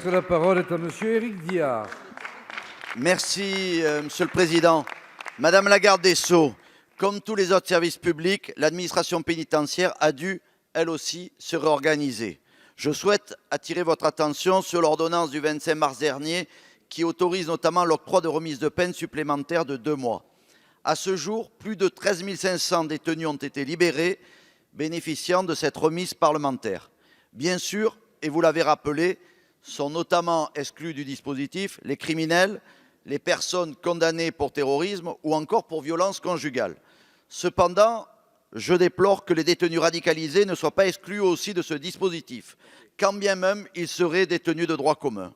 La parole est à monsieur Éric Diard. Merci, Monsieur le Président. Madame la garde des Sceaux, comme tous les autres services publics, l'administration pénitentiaire a dû, elle aussi, se réorganiser. Je souhaite attirer votre attention sur l'ordonnance du 25 mars dernier qui autorise notamment l'octroi de remise de peine supplémentaire de 2 mois. À ce jour, plus de 13 500 détenus ont été libérés, bénéficiant de cette remise parlementaire. Bien sûr, et vous l'avez rappelé, sont notamment exclus du dispositif les criminels, les personnes condamnées pour terrorisme ou encore pour violence conjugale. Cependant, je déplore que les détenus radicalisés ne soient pas exclus aussi de ce dispositif, quand bien même ils seraient détenus de droit commun.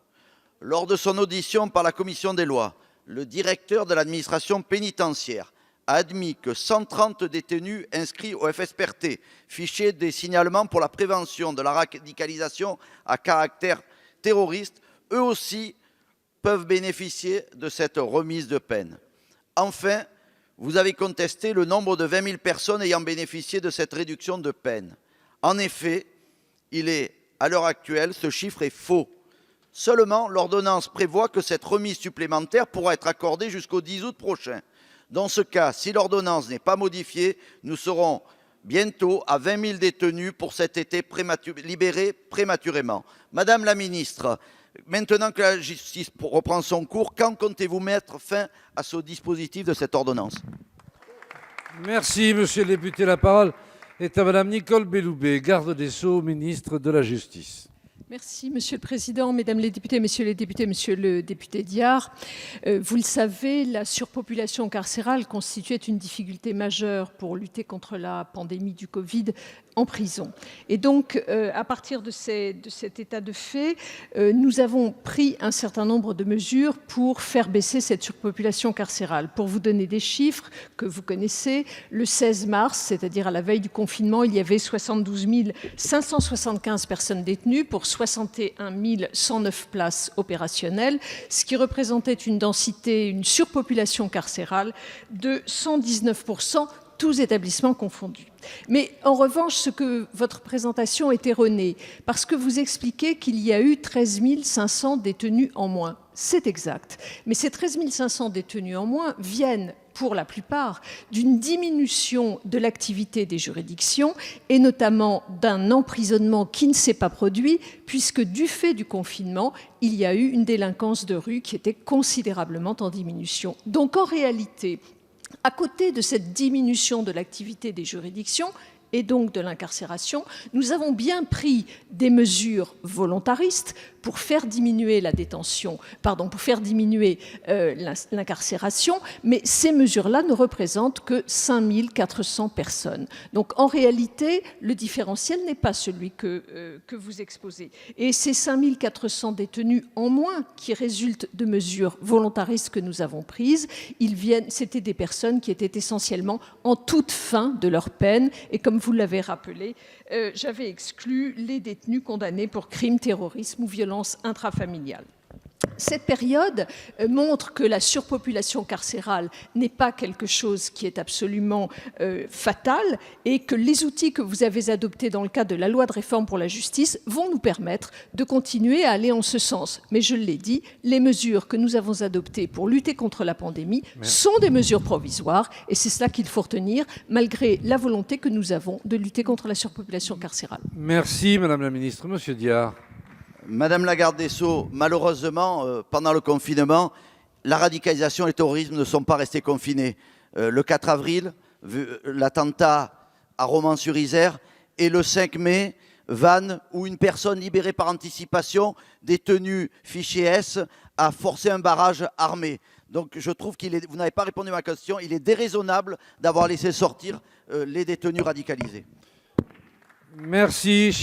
Lors de son audition par la commission des lois, le directeur de l'administration pénitentiaire a admis que 130 détenus inscrits au FSPRT, fichier des signalements pour la prévention de la radicalisation à caractère terroriste, eux aussi peuvent bénéficier de cette remise de peine. Enfin, vous avez contesté le nombre de 20 000 personnes ayant bénéficié de cette réduction de peine. En effet, à l'heure actuelle, ce chiffre est faux. Seulement, l'ordonnance prévoit que cette remise supplémentaire pourra être accordée jusqu'au 10 août prochain. Dans ce cas, si l'ordonnance n'est pas modifiée, nous serons bientôt à 20 000 détenus pour cet été libérés prématurément. Madame la ministre, maintenant que la justice reprend son cours, quand comptez-vous mettre fin à ce dispositif de cette ordonnance? Merci, monsieur le député. La parole est à madame Nicole Belloubet, garde des Sceaux, ministre de la Justice. Merci, Monsieur le Président, Mesdames les députés, Monsieur le député Diard. Vous le savez, la surpopulation carcérale constituait une difficulté majeure pour lutter contre la pandémie du Covid en prison. Et donc, à partir de cet état de fait, nous avons pris un certain nombre de mesures pour faire baisser cette surpopulation carcérale. Pour vous donner des chiffres que vous connaissez, le 16 mars, c'est-à-dire à la veille du confinement, il y avait 72 575 personnes détenues pour 61 109 places opérationnelles, ce qui représentait une surpopulation carcérale de 119%, tous établissements confondus. Mais en revanche, votre présentation est erronée, parce que vous expliquez qu'il y a eu 13 500 détenus en moins. C'est exact. Mais ces 13 500 détenus en moins viennent, pour la plupart, d'une diminution de l'activité des juridictions et notamment d'un emprisonnement qui ne s'est pas produit, puisque du fait du confinement, il y a eu une délinquance de rue qui était considérablement en diminution. Donc en réalité, à côté de cette diminution de l'activité des juridictions et donc de l'incarcération, nous avons bien pris des mesures volontaristes pour faire diminuer l'incarcération, mais ces mesures-là ne représentent que 5 400 personnes. Donc en réalité, le différentiel n'est pas celui que vous exposez. Et ces 5 400 détenus en moins qui résultent de mesures volontaristes que nous avons prises, c'était des personnes qui étaient essentiellement en toute fin de leur peine. Et comme vous l'avez rappelé, j'avais exclu les détenus condamnés pour crimes, terrorisme ou violences intrafamiliales. Cette période montre que la surpopulation carcérale n'est pas quelque chose qui est absolument fatal et que les outils que vous avez adoptés dans le cadre de la loi de réforme pour la justice vont nous permettre de continuer à aller en ce sens. Mais je l'ai dit, les mesures que nous avons adoptées pour lutter contre la pandémie sont des mesures provisoires et c'est cela qu'il faut retenir malgré la volonté que nous avons de lutter contre la surpopulation carcérale. Merci, madame la ministre. Monsieur Diard. Madame la garde des Sceaux, malheureusement, pendant le confinement, la radicalisation et le terrorisme ne sont pas restés confinés. Le 4 avril, l'attentat à Romans-sur-Isère, et le 5 mai, Vannes, où une personne libérée par anticipation, détenue fichier S, a forcé un barrage armé. Donc je trouve vous n'avez pas répondu à ma question, il est déraisonnable d'avoir laissé sortir les détenus radicalisés. Merci, cher